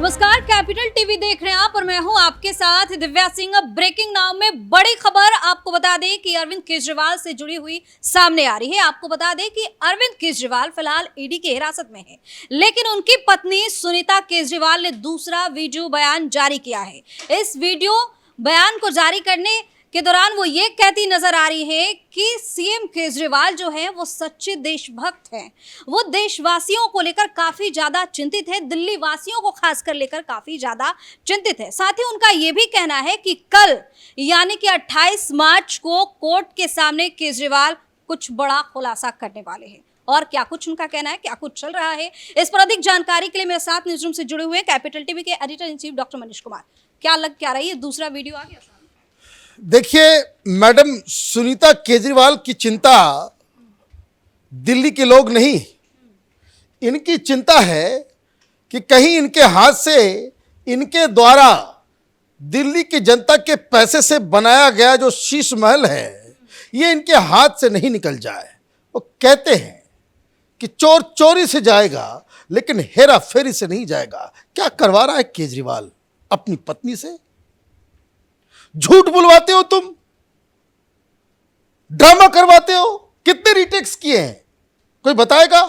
नमस्कार, capital TV देख रहे हैं आप और मैं हूं आपके साथ दिव्या सिंह। ब्रेकिंग नाउ में बड़ी खबर आपको बता दें कि अरविंद केजरीवाल से जुड़ी हुई सामने आ रही है। आपको बता दें कि अरविंद केजरीवाल फिलहाल ईडी की हिरासत में है, लेकिन उनकी पत्नी सुनीता केजरीवाल ने दूसरा वीडियो बयान जारी किया है। इस वीडियो बयान को जारी करने के दौरान वो ये कहती नजर आ रही है कि सीएम केजरीवाल जो है वो सच्चे देशभक्त हैं। वो देशवासियों को लेकर काफी ज्यादा चिंतित है, दिल्ली वासियों को खासकर लेकर काफी ज्यादा चिंतित है। साथ ही उनका ये भी कहना है कि कल यानी कि 28 मार्च को कोर्ट के सामने केजरीवाल कुछ बड़ा खुलासा करने वाले हैं। और क्या कुछ उनका कहना है, क्या कुछ चल रहा है, इस पर अधिक जानकारी के लिए मेरे साथ न्यूज रूम से जुड़े हुए कैपिटल टीवी के editor in chief doctor Manish Kumar. क्या लग क्या रही है, दूसरा वीडियो आ गया? देखिए मैडम, सुनीता केजरीवाल की चिंता दिल्ली के लोग नहीं, इनकी चिंता है कि कहीं इनके हाथ से, इनके द्वारा दिल्ली की जनता के पैसे से बनाया गया जो शीश महल है, ये इनके हाथ से नहीं निकल जाए। वो कहते हैं कि चोर चोरी से जाएगा लेकिन हेरा फेरी से नहीं जाएगा। क्या करवा रहा है केजरीवाल अपनी पत्नी से? झूठ बुलवाते हो तुम, ड्रामा करवाते हो। कितने रीटेक्स किए हैं कोई बताएगा?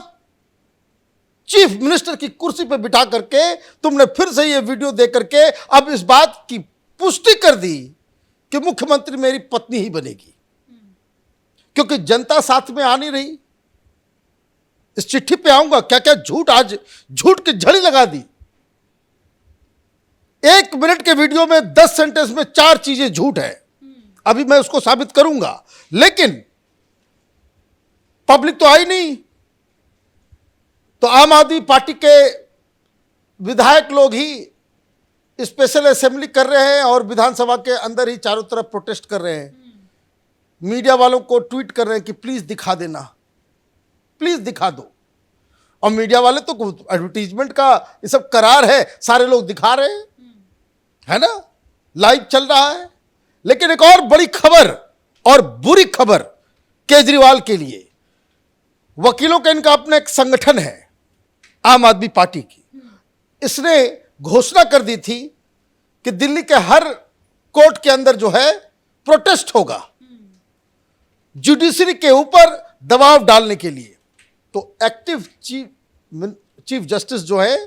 चीफ मिनिस्टर की कुर्सी पर बिठा करके तुमने फिर से ये वीडियो दे करके अब इस बात की पुष्टि कर दी कि मुख्यमंत्री मेरी पत्नी ही बनेगी, क्योंकि जनता साथ में आ नहीं रही। इस चिट्ठी पे आऊंगा, क्या क्या झूठ, आज झूठ की झड़ी लगा दी। 1 मिनट के वीडियो में 10 सेंटेंस में 4 चीजें झूठ है। अभी मैं उसको साबित करूंगा, लेकिन पब्लिक तो आई नहीं। तो आम आदमी पार्टी के विधायक लोग ही स्पेशल असेंबली कर रहे हैं और विधानसभा के अंदर ही चारों तरफ प्रोटेस्ट कर रहे हैं। मीडिया वालों को ट्वीट कर रहे हैं कि प्लीज दिखा देना, प्लीज दिखा दो। और मीडिया वाले तो एडवर्टीजमेंट का ये सब करार है, सारे लोग दिखा रहे हैं, है ना, लाइव चल रहा है। लेकिन एक और बड़ी खबर और बुरी खबर केजरीवाल के लिए, वकीलों का इनका अपना एक संगठन है आम आदमी पार्टी की, इसने घोषणा कर दी थी कि दिल्ली के हर कोर्ट के अंदर जो है प्रोटेस्ट होगा जुडिशरी के ऊपर दबाव डालने के लिए। तो एक्टिव चीफ जस्टिस जो है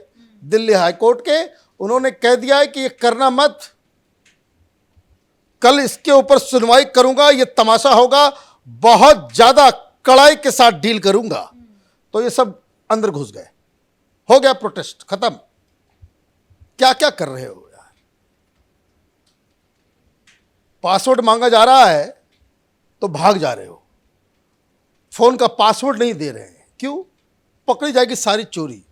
दिल्ली हाई कोर्ट के, उन्होंने कह दिया है कि ये करना मत, कल इसके ऊपर सुनवाई करूंगा, ये तमाशा होगा, बहुत ज्यादा कड़ाई के साथ डील करूंगा। तो ये सब अंदर घुस गए, हो गया प्रोटेस्ट खत्म। क्या क्या कर रहे हो यार? पासवर्ड मांगा जा रहा है तो भाग जा रहे हो, फोन का पासवर्ड नहीं दे रहे हैं। क्यों? पकड़ी जाएगी सारी चोरी,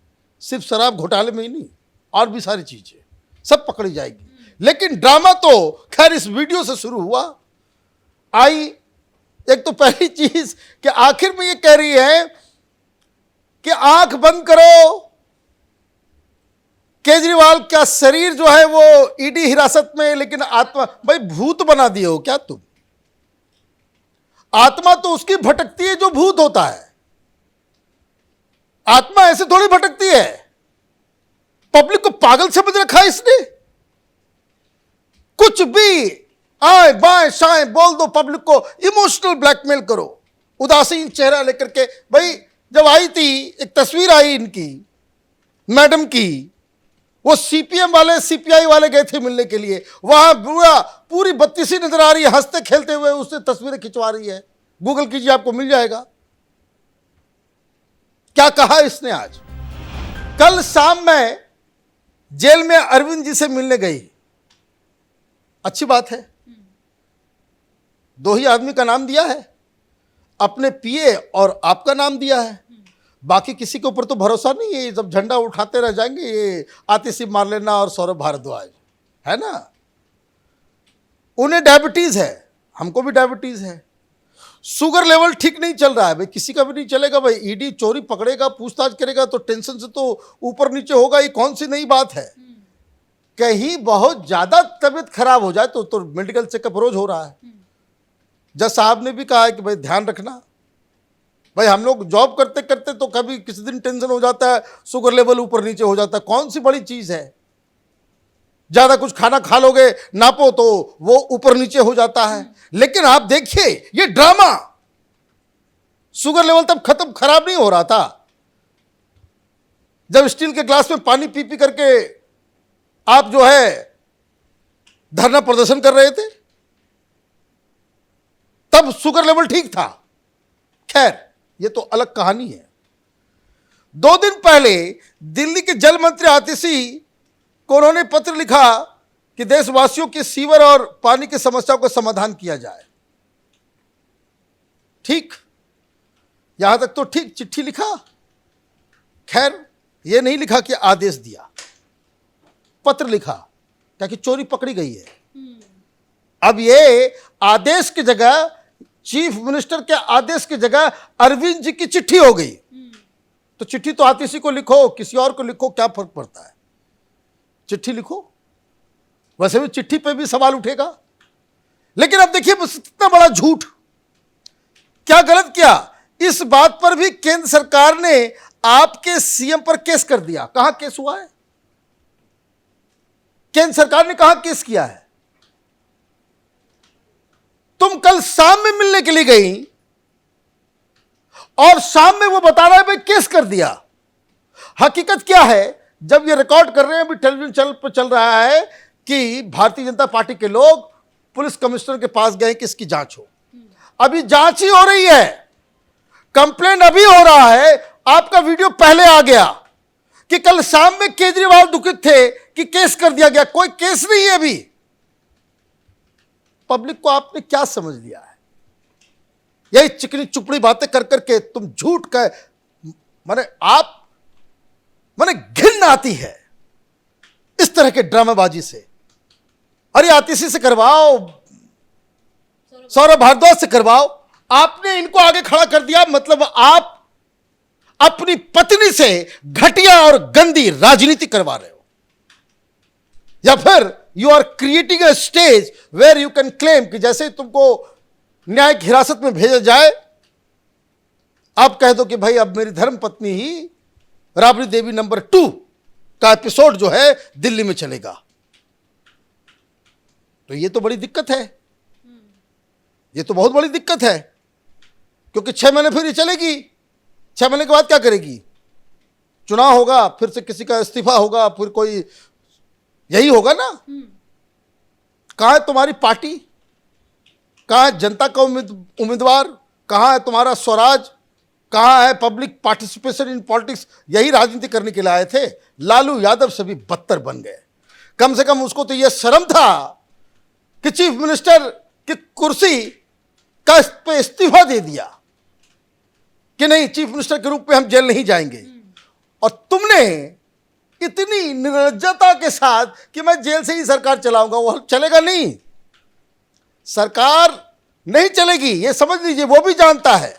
सिर्फ शराब घोटाले में ही नहीं, और भी सारी चीजें सब पकड़ी जाएगी। लेकिन ड्रामा तो खैर इस वीडियो से शुरू हुआ। आई एक तो पहली चीज कि आखिर में ये कह रही है कि आंख बंद करो, केजरीवाल का शरीर जो है वो ईडी हिरासत में, लेकिन आत्मा, भाई भूत बना दिए हो क्या तुम? आत्मा तो उसकी भटकती है जो भूत होता है, आत्मा ऐसे थोड़ी भटकती है। पब्लिक को पागल समझ रखा है इसने। कुछ भी आए बाएं शाएं बोल दो, पब्लिक को इमोशनल ब्लैकमेल करो, उदासीन चेहरा लेकर के। भाई जब आई थी एक तस्वीर आई इनकी मैडम की, वो सीपीएम वाले सीपीआई वाले गए थे मिलने के लिए, वहां पूरी बत्तीसी नजर आ रही है, हंसते खेलते हुए उससे तस्वीरें खिंचवा रही है। गूगल कीजिए, आपको मिल जाएगा। क्या कहा इसने आज? कल शाम में जेल में अरविंद जी से मिलने गई, अच्छी बात है। 2 ही आदमी का नाम दिया है, अपने पीए और आपका नाम दिया है, बाकी किसी के ऊपर तो भरोसा नहीं है। जब झंडा उठाते रह जाएंगे, ये आतिशी मार्लेना और सौरभ भारद्वाज, है ना। उन्हें डायबिटीज है, हमको भी डायबिटीज है, शुगर लेवल ठीक नहीं चल रहा है। भाई किसी का भी नहीं चलेगा। भाई ईडी चोरी पकड़ेगा, पूछताछ करेगा तो टेंशन से तो ऊपर नीचे होगा। ये कौन सी नई बात है? कहीं बहुत ज्यादा तबीयत खराब हो जाए तो मेडिकल चेकअप रोज हो रहा है। जज साहब ने भी कहा है कि भाई ध्यान रखना। भाई हम लोग जॉब करते करते तो कभी किसी दिन टेंशन हो जाता है, शुगर लेवल ऊपर नीचे हो जाता है, कौन सी बड़ी चीज है? ज्यादा कुछ खाना खा लोगे, नापो तो वो ऊपर नीचे हो जाता है। लेकिन आप देखिए ये ड्रामा, शुगर लेवल तब खत्म खराब नहीं हो रहा था जब स्टील के ग्लास में पानी पी पी करके आप जो है धरना प्रदर्शन कर रहे थे, तब शुगर लेवल ठीक था। खैर ये तो अलग कहानी है। 2 दिन पहले दिल्ली के जल मंत्री आतिशी को उन्होंने पत्र लिखा कि देशवासियों की सीवर और पानी की समस्याओं का समाधान किया जाए। ठीक, यहां तक तो ठीक, चिट्ठी लिखा। खैर यह नहीं लिखा कि आदेश दिया, पत्र लिखा, ताकि चोरी पकड़ी गई है। अब ये आदेश की जगह, चीफ मिनिस्टर के आदेश की जगह अरविंद जी की चिट्ठी हो गई। तो चिट्ठी तो आतिशी को लिखो, किसी और को लिखो, क्या फर्क पड़ता है, चिट्ठी लिखो। वैसे भी चिट्ठी पे भी सवाल उठेगा। लेकिन अब देखिए इतना बड़ा झूठ, क्या गलत किया, इस बात पर भी केंद्र सरकार ने आपके सीएम पर केस कर दिया। कहां केस हुआ है? केंद्र सरकार ने कहां केस किया है? तुम कल शाम में मिलने के लिए गई और शाम में वो बता रहा है भाई केस कर दिया। हकीकत क्या है, जब ये रिकॉर्ड कर रहे हैं, अभी टेलीविजन चैनल पर चल रहा है कि भारतीय जनता पार्टी के लोग पुलिस कमिश्नर के पास गए कि इसकी जांच हो। अभी जांच ही हो रही है, कंप्लेंट अभी हो रहा है। आपका वीडियो पहले आ गया कि कल शाम में केजरीवाल दुखित थे कि केस कर दिया गया। कोई केस नहीं है अभी। पब्लिक को आपने क्या समझ लिया है? यही चिकनी चुपड़ी बातें कर करके तुम झूठ का माने घिन आती है इस तरह के ड्रामेबाजी से। अरे आतिशी से करवाओ, सौरभ भारद्वाज से करवाओ, आपने इनको आगे खड़ा कर दिया। मतलब आप अपनी पत्नी से घटिया और गंदी राजनीति करवा रहे हो, या फिर you are creating a stage where you can claim कि जैसे ही तुमको न्यायिक हिरासत में भेजा जाए, आप कह दो कि भाई अब मेरी धर्म पत्नी ही राबड़ी देवी नंबर 2 का एपिसोड जो है दिल्ली में चलेगा। तो ये तो बड़ी दिक्कत है, ये तो बहुत बड़ी दिक्कत है, क्योंकि 6 महीने फिर ये चलेगी। 6 महीने के बाद क्या करेगी? चुनाव होगा, फिर से किसी का इस्तीफा होगा, फिर कोई, यही होगा ना। कहां है तुम्हारी पार्टी? कहां है जनता का उम्मीदवार? कहां है तुम्हारा स्वराज? कहां है पब्लिक पार्टिसिपेशन इन पॉलिटिक्स? यही राजनीति करने के लिए आए थे। लालू यादव से भी बदतर बन गए। कम से कम उसको तो यह शर्म था कि चीफ मिनिस्टर की कुर्सी का पे इस्तीफा दे दिया कि नहीं, चीफ मिनिस्टर के रूप में हम जेल नहीं जाएंगे। और तुमने इतनी निर्लज्जता के साथ कि मैं जेल से ही सरकार चलाऊंगा, वो चलेगा नहीं, सरकार नहीं चलेगी, ये समझ लीजिए, वो भी जानता है।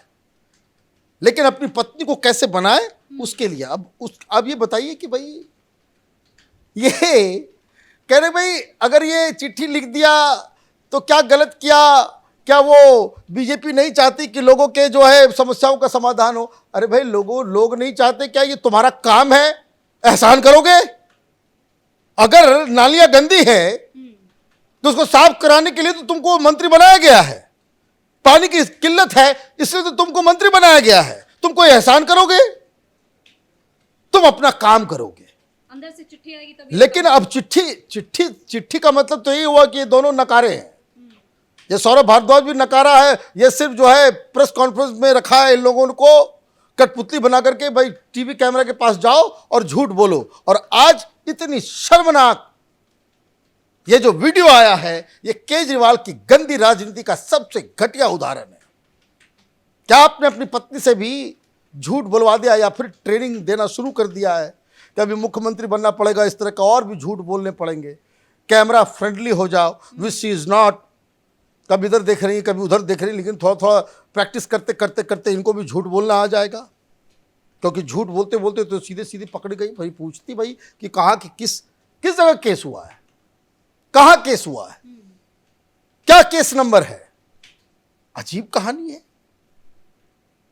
लेकिन अपनी पत्नी को कैसे बनाए उसके लिए अब ये बताइए कि भाई ये कह रहे भाई अगर ये चिट्ठी लिख दिया तो क्या गलत किया? क्या वो बीजेपी नहीं चाहती कि लोगों के जो है समस्याओं का समाधान हो? अरे भाई लोग नहीं चाहते क्या? ये तुम्हारा काम है? एहसान करोगे? अगर नालियां गंदी है तो उसको साफ कराने के लिए तो तुमको मंत्री बनाया गया है। पानी की किल्लत है इसलिए तो तुमको मंत्री बनाया गया है। तुम कोई एहसान करोगे? तुम अपना काम करोगे। अंदर से चिट्ठी आएगी तभी। लेकिन अब चिट्ठी का मतलब तो यही हुआ कि ये दोनों नकारे हैं। ये सौरभ भारद्वाज भी नकारा है। ये सिर्फ जो है प्रेस कॉन्फ्रेंस में रखा है इन लोगों को कठपुतली बना करके, भाई टीवी कैमरा के पास जाओ और झूठ बोलो। और आज इतनी शर्मनाक ये जो वीडियो आया है, ये केजरीवाल की गंदी राजनीति का सबसे घटिया उदाहरण है। क्या आपने अपनी पत्नी से भी झूठ बुलवा दिया या फिर ट्रेनिंग देना शुरू कर दिया है कि अभी मुख्यमंत्री बनना पड़ेगा, इस तरह का और भी झूठ बोलने पड़ेंगे? कैमरा फ्रेंडली हो जाओ, विच शी इज नॉट। कभी इधर देख रही है, कभी उधर देख रही है, लेकिन थोड़ा थोड़ा प्रैक्टिस करते करते करते इनको भी झूठ बोलना आ जाएगा। क्योंकि झूठ बोलते बोलते तो सीधे सीधे पकड़ गई। भाई पूछती भाई कि कहाँ कि किस जगह केस हुआ है, कहाँ केस हुआ है, क्या केस नंबर है? अजीब कहानी है।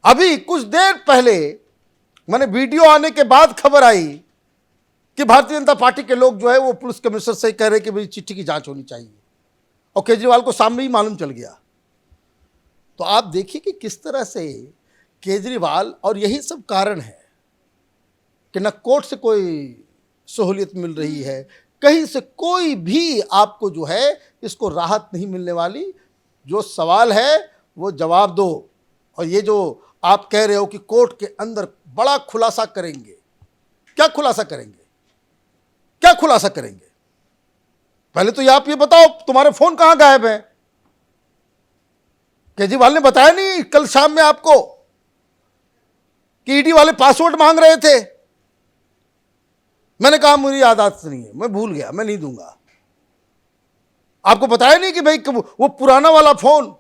अभी कुछ देर पहले मैंने वीडियो आने के बाद खबर आई कि भारतीय जनता पार्टी के लोग जो है वो पुलिस कमिश्नर से कह रहे कि भाई चिट्ठी की जांच होनी चाहिए, और केजरीवाल को सामने ही मालूम चल गया। तो आप देखिए कि किस तरह से केजरीवाल, और यही सब कारण है कि न कोर्ट से कोई सहूलियत मिल रही है, कहीं से कोई भी आपको जो है इसको राहत नहीं मिलने वाली। जो सवाल है वो जवाब दो। और ये जो आप कह रहे हो कि कोर्ट के अंदर बड़ा खुलासा करेंगे, क्या खुलासा करेंगे, क्या खुलासा करेंगे? पहले तो आप ये बताओ तुम्हारे फोन कहां गायब है? केजरीवाल ने बताया नहीं कल शाम में आपको कि ईडी वाले पासवर्ड मांग रहे थे? मैंने कहा मुझे याद नहीं है, मैं भूल गया, मैं नहीं दूंगा। आपको बताया नहीं कि भाई वो पुराना वाला फोन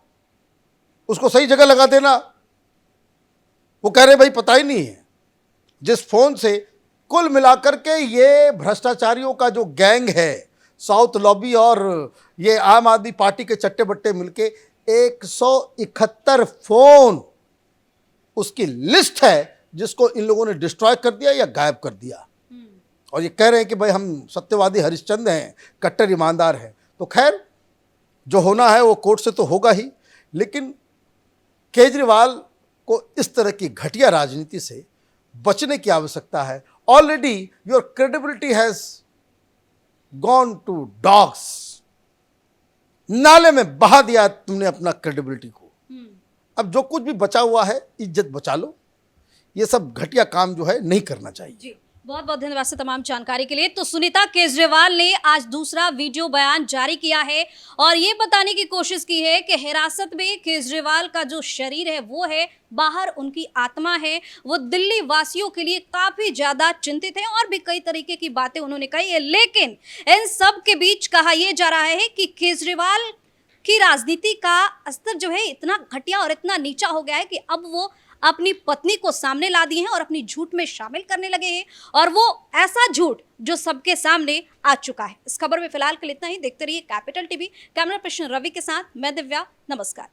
उसको सही जगह लगा देना? वो कह रहे भाई पता ही नहीं है। जिस फोन से कुल मिलाकर के ये भ्रष्टाचारियों का जो गैंग है, साउथ लॉबी और ये आम आदमी पार्टी के चट्टे बट्टे मिलके 171 फोन उसकी लिस्ट है जिसको इन लोगों ने डिस्ट्रॉय कर दिया या गायब कर दिया। और ये कह रहे हैं कि भाई हम सत्यवादी हरिश्चंद्र हैं, कट्टर ईमानदार हैं। तो खैर जो होना है वो कोर्ट से तो होगा ही, लेकिन केजरीवाल को इस तरह की घटिया राजनीति से बचने की आवश्यकता है। Already your credibility has gone to dogs. नाले में बहा दिया तुमने अपना क्रेडिबिलिटी को। अब जो कुछ भी बचा हुआ है इज्जत बचा लो। ये सब घटिया काम जो है नहीं करना चाहिए। जी, बहुत बहुत धन्यवाद से तमाम जानकारी के लिए। तो सुनीता केजरीवाल ने आज दूसरा वीडियो बयान जारी किया है और ये बताने की कोशिश की है कि हिरासत में केजरीवाल का जो शरीर है वो है, बाहर उनकी आत्मा है। वो दिल्ली वासियों के लिए काफी ज्यादा चिंतित है और भी कई तरीके की बातें उन्होंने कही है। लेकिन इन सब के बीच कहा यह जा रहा है कि केजरीवाल की राजनीति का स्तर जो है इतना घटिया और इतना नीचा हो गया है कि अब वो अपनी पत्नी को सामने ला दिए हैं और अपनी झूठ में शामिल करने लगे हैं, और वो ऐसा झूठ जो सबके सामने आ चुका है। इस खबर में फिलहाल के लिए इतना ही। देखते रहिए Capital TV. Camera person Ravi के साथ मैं दिव्या। नमस्कार।